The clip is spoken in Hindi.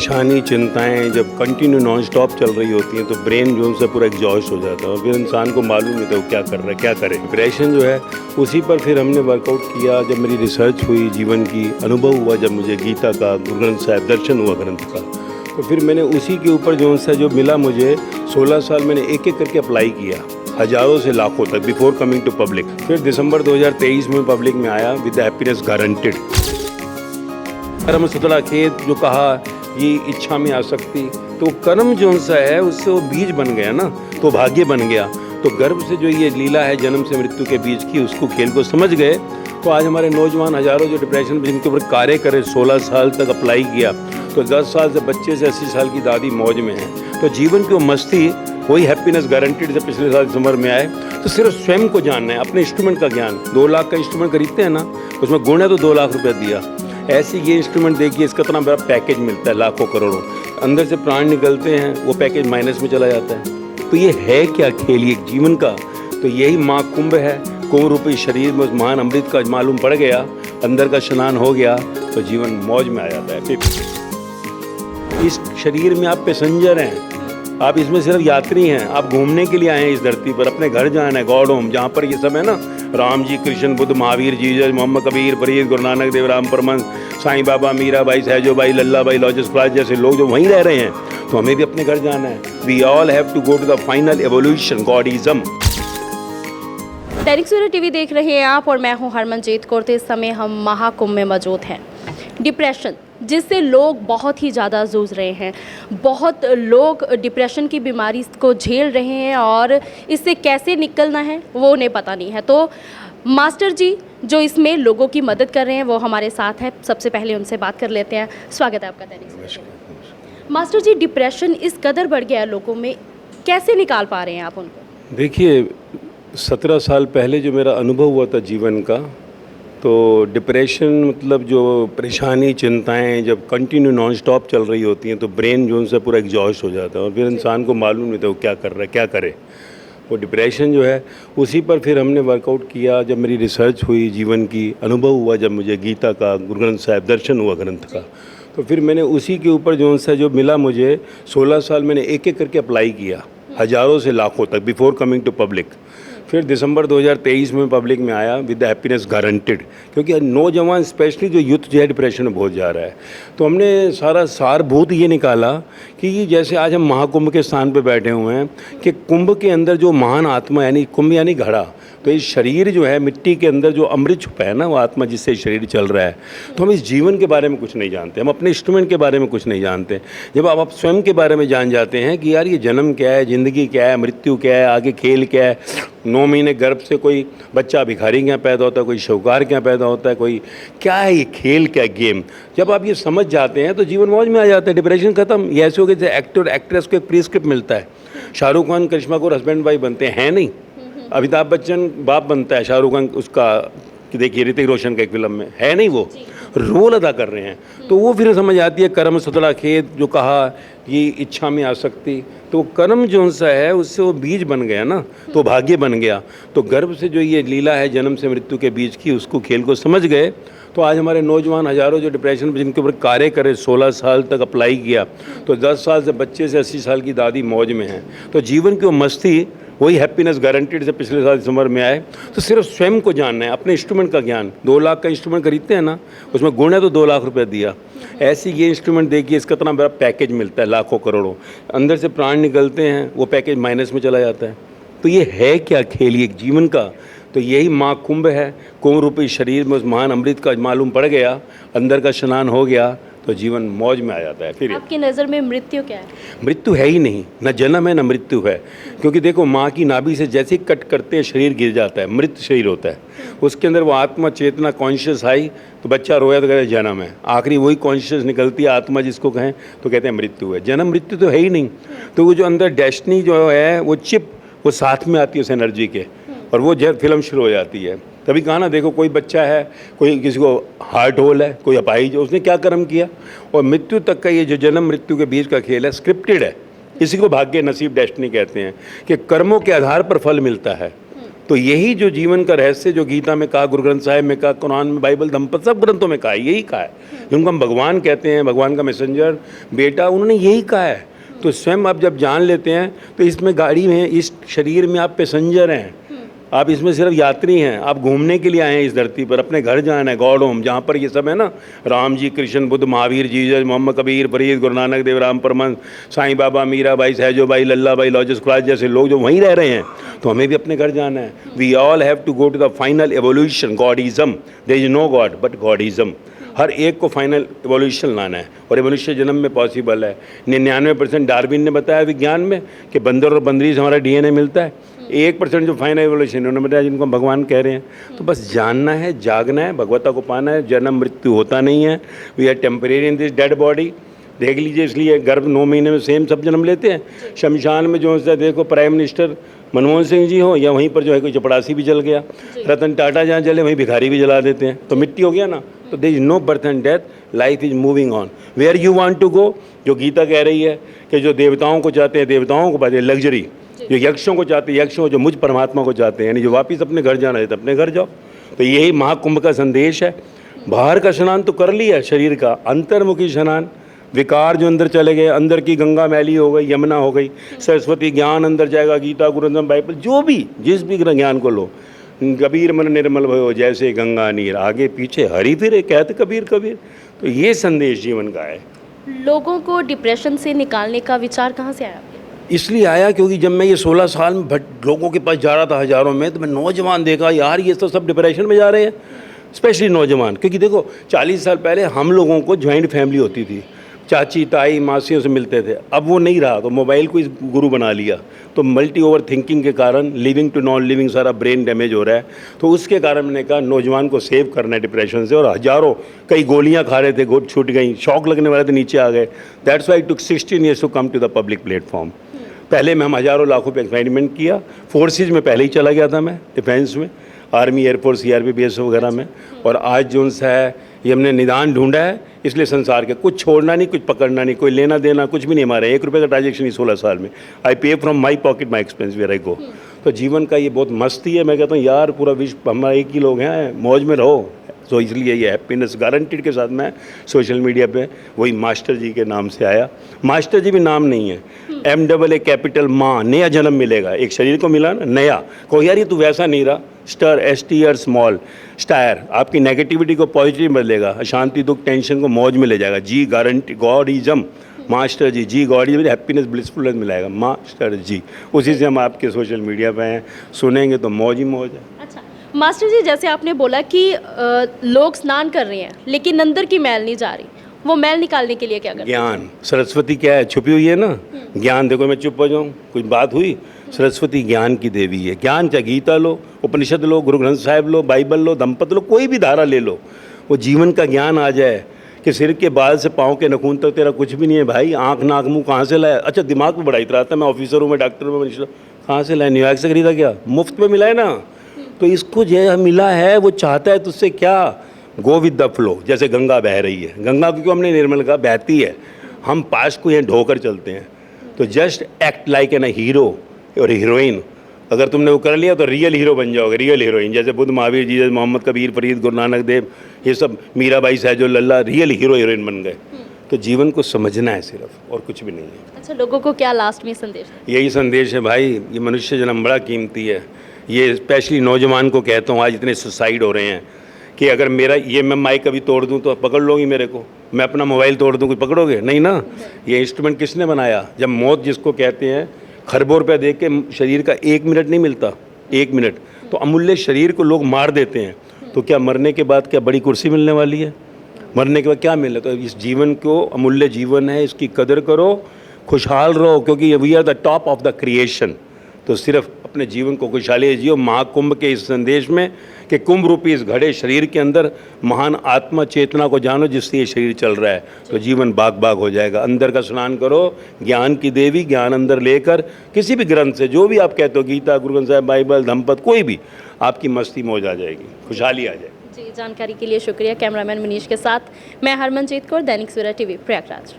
परेशानी चिंताएं जब कंटिन्यू नॉन स्टॉप चल रही होती हैं तो ब्रेन जो उनसे पूरा एग्जॉस्ट हो जाता है और फिर इंसान को मालूम नहीं था वो क्या कर रहा है, क्या करे। डिप्रेशन जो है उसी पर फिर हमने वर्कआउट किया। जब मेरी रिसर्च हुई जीवन की, अनुभव हुआ जब मुझे गीता का, गुरु ग्रंथ साहिब दर्शन हुआ ग्रंथ का, तो फिर मैंने उसी के ऊपर जो मिला मुझे 16 साल मैंने एक एक करके अप्लाई किया, हज़ारों से लाखों तक, बिफोर कमिंग टू पब्लिक। फिर दिसंबर 2023 में पब्लिक में आया विद हैप्पीनेस गारंटेड। कर्म सतला खेत जो कहा, ये इच्छा में आसक्ति, तो कर्म जो सा है उससे वो बीज बन गया ना, तो भाग्य बन गया। तो गर्भ से जो ये लीला है जन्म से मृत्यु के बीच की, उसको खेल को समझ गए। तो आज हमारे नौजवान हज़ारों जो डिप्रेशन में जिनके ऊपर कार्य करे, 16 साल तक अप्लाई किया, तो 10 साल से बच्चे से 80 साल की दादी मौज में है। तो जीवन की वो मस्ती, वही हैप्पीनेस गारंटीड से पिछले साल दिसंबर में आए। तो सिर्फ स्वयं को जानना है, अपने इंस्ट्रूमेंट का ज्ञान। 2 लाख का इंस्ट्रूमेंट खरीदते हैं ना, उसमें गुण है तो 2 लाख रुपया दिया। ऐसे ये इंस्ट्रूमेंट देखिए, इसका इतना बड़ा पैकेज मिलता है, लाखों करोड़ों, अंदर से प्राण निकलते हैं, वो पैकेज माइनस में चला जाता है। तो ये है क्या खेल ये जीवन का? तो यही माँ कुंभ है। कुंभ रूपी शरीर में उस महान अमृत का मालूम पड़ गया, अंदर का स्नान हो गया, तो जीवन मौज में आ जाता है। फिर इस शरीर में आप पैसेंजर हैं, आप इसमें सिर्फ यात्री हैं। आप घूमने के लिए आए हैं इस धरती पर, अपने घर जाना है, गॉड होम, जहाँ पर ये सब है ना, राम जी, कृष्ण, बुद्ध, महावीर, जीसस, मोहम्मद, कबीर, फरीद, गुरु नानक देव, राम परमहंस, साईं बाबा, मीरा बाई, सहजो बाई, लल्ला बाई, लॉजिस क्लास जैसे लोग जो वहीं रह रहे हैं, तो हमें भी अपने घर जाना है। We all have to go to the final evolution, godism. Dainik Savera TV देख रहे हैं आप और मैं हूं हरमनजीत कौर। इस समय हम महाकुंभ में मौजूद हैं। डिप्रेशन जिससे लोग बहुत ही ज़्यादा जूझ रहे हैं, बहुत लोग डिप्रेशन की बीमारी को झेल रहे हैं और इससे कैसे निकलना है वो उन्हें पता नहीं है। तो मास्टर जी जो इसमें लोगों की मदद कर रहे हैं वो हमारे साथ हैं। सबसे पहले उनसे बात कर लेते हैं। स्वागत है आपका दैनिक सवेरा। मास्टर जी, डिप्रेशन इस कदर बढ़ गया है लोगों में, कैसे निकाल पा रहे हैं आप उनको? देखिए, 17 साल पहले जो मेरा अनुभव हुआ था जीवन का, तो डिप्रेशन मतलब जो परेशानी चिंताएं जब कंटिन्यू नॉन स्टॉप चल रही होती हैं तो ब्रेन जो उनसे पूरा एग्जॉस्ट हो जाता है और फिर इंसान को मालूम नहीं था वो क्या कर रहा है, क्या करे। वो डिप्रेशन जो है उसी पर फिर हमने वर्कआउट किया। जब मेरी रिसर्च हुई जीवन की, अनुभव हुआ जब मुझे गीता का, गुरु ग्रंथ साहिब दर्शन हुआ ग्रंथ का, तो फिर मैंने उसी के ऊपर जो मिला मुझे 16 साल मैंने एक एक करके अप्लाई किया, हज़ारों से लाखों तक, बिफोर कमिंग टू पब्लिक। फिर दिसंबर 2023 में पब्लिक में आया विद हैप्पीनेस गारंटेड, क्योंकि नौजवान स्पेशली जो यूथ जो है डिप्रेशन में बहुत जा रहा है। तो हमने सारा सारभूत ये निकाला कि जैसे आज हम महाकुंभ के स्थान पे बैठे हुए हैं कि कुंभ के अंदर जो महान आत्मा, यानी कुंभ यानी घड़ा, तो इस शरीर जो है मिट्टी के अंदर जो अमृत छुपा है ना, वो आत्मा जिससे शरीर चल रहा है। तो हम इस जीवन के बारे में कुछ नहीं जानते, हम अपने इंस्ट्रूमेंट के बारे में कुछ नहीं जानते। जब आप स्वयं के बारे में जान जाते हैं कि यार ये जन्म क्या है, ज़िंदगी क्या है, मृत्यु क्या है, आगे खेल क्या है, 9 महीने गर्भ से कोई बच्चा भिखारी क्या पैदा होता है, कोई शाहूकार क्या पैदा होता है, कोई क्या है, ये खेल क्या गेम, जब आप ये समझ जाते हैं तो जीवन मौज में आ जाता है, डिप्रेशन खत्म। ये ऐसे हो गए जैसे एक्टर एक्ट्रेस को एक प्रिस्क्रिप्ट मिलता है। शाहरुख खान करिश्मा कपूर हस्बैंड वाइफ बनते हैं नहीं, अमिताभ बच्चन बाप बनता है, शाहरुख खान उसका, कि देखिए ऋतिक रोशन का एक फिल्म में है नहीं, वो रोल अदा कर रहे हैं। तो वो फिर समझ आती है कर्म सतला खेत जो कहा, ये इच्छा में आसक्ति, तो कर्म जो सा है उससे वो बीज बन गया ना, तो भाग्य बन गया। तो गर्भ से जो ये लीला है जन्म से मृत्यु के बीच की, उसको खेल को समझ गए। तो आज हमारे नौजवान हज़ारों जो डिप्रेशन में जिनके ऊपर कार्य करे, 16 साल तक अप्लाई किया, तो 10 साल से बच्चे से 80 साल की दादी मौज में है। तो जीवन की वो मस्ती, वही हैप्पीनेस गारंटीड से पिछले साल दिसंबर में आए। तो सिर्फ स्वयं को जानना है, अपने इंस्ट्रूमेंट का ज्ञान। 2 लाख का इंस्ट्रूमेंट खरीदते हैं ना, उसमें गुण है तो 2 लाख रुपया दिया। ऐसे ये इंस्ट्रूमेंट देखिए, इसका इतना बड़ा पैकेज मिलता है, लाखों करोड़ों, अंदर से प्राण निकलते हैं, वो पैकेज माइनस में चला जाता है। तो ये है क्या खेल ये जीवन का? तो यही माँ कुंभ है। कुंभ रूपी शरीर में उस महान अमृत का मालूम पड़ गया, अंदर का स्नान हो गया, तो जीवन मौज में आ जाता है। फिर आपकी नज़र में मृत्यु क्या है? मृत्यु है ही नहीं, न जन्म है न मृत्यु है। क्योंकि देखो, माँ की नाभि से जैसे ही कट करते हैं शरीर गिर जाता है, मृत शरीर होता है। उसके अंदर वो आत्मा चेतना कॉन्शियस आई तो बच्चा रोया तो कहते हैं जन्म है, आखिरी वही कॉन्शियस निकलती है आत्मा जिसको कहें तो कहते हैं मृत्यु है। जन्म मृत्यु तो है ही नहीं। तो वो जो अंदर डेस्टिनी जो है, वो चिप वो साथ में आती है उस एनर्जी के, और वो फिल्म शुरू हो जाती है। तभी कहा ना, देखो कोई बच्चा है, कोई किसी को हार्ट होल है, कोई अपाहिज, उसने क्या कर्म किया, और मृत्यु तक का ये जो जन्म मृत्यु के बीच का खेल है, स्क्रिप्टेड है। इसी को भाग्य, नसीब, डेस्टिनी कहते हैं कि कर्मों के आधार पर फल मिलता है। तो यही जो जीवन का रहस्य जो गीता में कहा, गुरु ग्रंथ साहिब में कहा, कुरान में, बाइबल, धम्मपद, सब ग्रंथों में कहा है, यही कहा है। जिनको हम भगवान कहते हैं, भगवान का मैसेंजर, बेटा, उन्होंने यही कहा है। तो स्वयं आप जब जान लेते हैं तो इसमें गाड़ी में, इस शरीर में आप पैसेंजर हैं, आप इसमें सिर्फ यात्री हैं। आप घूमने के लिए आए हैं इस धरती पर, अपने घर जाना है, गॉड होम, जहाँ पर ये सब है ना, राम जी, कृष्ण, बुद्ध, महावीर, जीसस, मोहम्मद, कबीर, फरीद, गुरु नानक देव, राम परमहंस, साईं बाबा, मीरा बाई, सहजो बाई, लल्ला बाई, लॉजिस क्लास जैसे लोग जो वहीं रह रहे हैं, तो हमें भी अपने घर जाना है। We all have to go to the final evolution, godism. There is no God but godism. हर एक को फाइनल एवोल्यूशन लाना है, और एवोल्यूशन जन्म में पॉसिबल है। 99% डार्विन ने बताया विज्ञान में कि बंदर और बंदरी से हमारा डीएनए मिलता है। 1% जो फाइनल एवोल्यूशन उन्होंने बताया, जिनको हम भगवान कह रहे हैं। तो बस जानना है, जागना है, भगवता को पाना है। जन्म मृत्यु होता नहीं है। We are temporary in this dead body, देख लीजिए। इसलिए गर्भ 9 महीने में सेम सब जन्म लेते हैं। शमशान में जो है देखो, प्राइम मिनिस्टर मनमोहन सिंह जी हो, या वहीं पर जो है कोई चपड़ासी भी जल गया, रतन टाटा जहाँ जले वहीं भिखारी भी जला देते हैं, तो मिट्टी हो गया ना। तो there is no birth and death, life is moving on. Where you want to go, जो गीता कह रही है कि जो देवताओं को चाहते हैं देवताओं को पाते हैं, लग्जरी। जो यक्षों को चाहते हैं यक्षों, जो मुझ परमात्मा को चाहते हैं, यानी जो वापस अपने घर जाना है तो अपने घर जाओ। तो यही महाकुंभ का संदेश है। बाहर का स्नान तो कर लिया शरीर का, अंतर्मुखी स्नान, विकार जो अंदर चले गए, अंदर की गंगा मैली हो गई, यमुना हो गई, सरस्वती ज्ञान अंदर जाएगा, गीता, गुरु ग्रंथ, बाइबल, जो भी जिस भी ज्ञान को लो। कबीर मन निर्मल भयो जैसे गंगा नीर, आगे पीछे हरी फिरे कहते कबीर कबीर। तो ये संदेश जीवन का है। लोगों को डिप्रेशन से निकालने का विचार कहाँ से आया? इसलिए आया क्योंकि जब मैं ये 16 साल में लोगों के पास जा रहा था हज़ारों में, तो मैं नौजवान देखा, यार ये तो सब डिप्रेशन में जा रहे हैं, स्पेशली नौजवान। क्योंकि देखो 40 साल पहले हम लोगों को ज्वाइंट फैमिली होती थी, चाची ताई मासियों से मिलते थे। अब वो नहीं रहा, तो मोबाइल को इस गुरु बना लिया। तो मल्टी ओवर थिंकिंग के कारण लिविंग टू नॉन लिविंग सारा ब्रेन डैमेज हो रहा है। तो उसके कारण मैंने कहा नौजवान को सेव करना है डिप्रेशन से। और हज़ारों, कई गोलियां खा रहे थे, गोद छूट गई, शौक लगने वाले थे, नीचे आ गए। That's why took 16 years to come to the public platform. पहले में हम हज़ारों लाखों पे एक्सपेरिमेंट किया। फोर्सेज में पहले ही चला गया था मैं, डिफेंस में, आर्मी, एयरफोर्स, सीआरपी, बीएसएफ वगैरह में। और आज जो उनसे है ये हमने निदान ढूंढा है। इसलिए संसार के कुछ छोड़ना नहीं, कुछ पकड़ना नहीं, कोई लेना देना कुछ भी नहीं हमारा। 1 रुपये का ट्रांजेक्शन नहीं 16 साल में। I pay from my pocket my expense where I go. तो जीवन का ये बहुत मस्ती है। मैं कहता हूँ यार पूरा विश्व हमारा एक ही लोग हैं, मौज में रहो। तो इसलिए ये हैप्पीनेस गारंटीड के साथ मैं सोशल मीडिया पे वही मास्टर जी के नाम से आया। मास्टर जी भी नाम नहीं है, MAA कैपिटल माँ, नया जन्म मिलेगा। एक शरीर को मिला ना नया, को यार ये तू वैसा नहीं रहा, स्टर, STR स्मॉल स्टायर, आपकी नेगेटिविटी को पॉजिटिव बदलेगा, अशांति दुख टेंशन को मौज में ले जाएगा। जी गारंटी, गॉडिज्म, मास्टर जी, जी गॉडिज्म, हैप्पीनेस ब्लिसफुलनेस मिलाएगा, मास्टर जी। उसी से हम आपके सोशल मीडिया पे हैं, सुनेंगे तो मौज ही मौज है। अच्छा मास्टर जी, जैसे आपने बोला कि लोग स्नान कर रहे हैं लेकिन अंदर की मैल नहीं जा रही, वो मैल निकालने के लिए क्या करें? ज्ञान, सरस्वती क्या है, छुपी हुई है ना। ज्ञान, देखो मैं चुप हो जाऊँ, कुछ बात हुई, सरस्वती ज्ञान की देवी है। ज्ञान चाहे गीता लो, उपनिषद लो, गुरु ग्रंथ साहिब लो, बाइबल लो, धम्मपद लो, कोई भी धारा ले लो, वो जीवन का ज्ञान आ जाए कि सिर के बाल से पाँव के नखून तक तेरा कुछ भी नहीं है भाई। आँख नाक मुँह कहाँ से लाया? अच्छा दिमाग में बड़ा इतना था, मैं ऑफिसर हूँ, मैं डॉक्टर हूँ, मैं कहाँ से लाया? न्यूयॉर्क से खरीदा क्या? मुफ्त में मिला है ना। तो इसको जो मिला है वो चाहता है तुझसे क्या? Go with the flow. जैसे गंगा बह रही है, गंगा क्यों हमने निर्मल का बहती है, हम पास को यहाँ ढोकर चलते हैं। तो just act like an hero और हीरोइन। अगर तुमने वो कर लिया तो रियल हीरो बन जाओगे, रियल हीरोइन। जैसे बुद्ध, महावीर जी, मोहम्मद, कबीर, फरीद, गुरु नानक देव, ये सब, Meera Bai, Sahajo, Lalla, real hero heroine बन गए। तो जीवन को समझना है सिर्फ, और कुछ भी नहीं है। अच्छा, लोगों को क्या लास्ट में संदेश है? यही संदेश है भाई, ये मनुष्य जन्म बड़ा कीमती है। ये स्पेशली नौजवान को कहता हूँ, आज इतने सुसाइड हो रहे हैं कि अगर मेरा ये मैं माइक कभी तोड़ दूँ तो पकड़ लोगी मेरे को, मैं अपना मोबाइल तोड़ दूँ, कुछ पकड़ोगे नहीं ना। ये इंस्ट्रूमेंट किसने बनाया? जब मौत जिसको कहते हैं, खरबों रुपया देख के शरीर का 1 मिनट नहीं मिलता, 1 मिनट तो अमूल्य शरीर को लोग मार देते हैं। तो क्या मरने के बाद क्या बड़ी कुर्सी मिलने वाली है? मरने के बाद क्या मिले? तो इस जीवन को अमूल्य जीवन है, इसकी कदर करो, खुशहाल रहो, क्योंकि we are the top of the creation. तो सिर्फ अपने जीवन को खुशहाली जियो। महाकुंभ के इस संदेश में कि कुंभ रूपी इस घड़े शरीर के अंदर महान आत्मा चेतना को जानो, जिससे ये शरीर चल रहा है, तो जीवन बाग बाग हो जाएगा। अंदर का स्नान करो, ज्ञान की देवी, ज्ञान अंदर लेकर किसी भी ग्रंथ से, जो भी आप कहते हो, गीता, गुरु ग्रंथ साहिब, बाइबल, धम्मपद, कोई भी, आपकी मस्ती मौज आ जाएगी, खुशहाली आ जाएगी। जी, जानकारी के लिए शुक्रिया। कैमरामैन मनीष के साथ मैं हरमनजीत कौर, दैनिक सवेरा टीवी, प्रयागराज।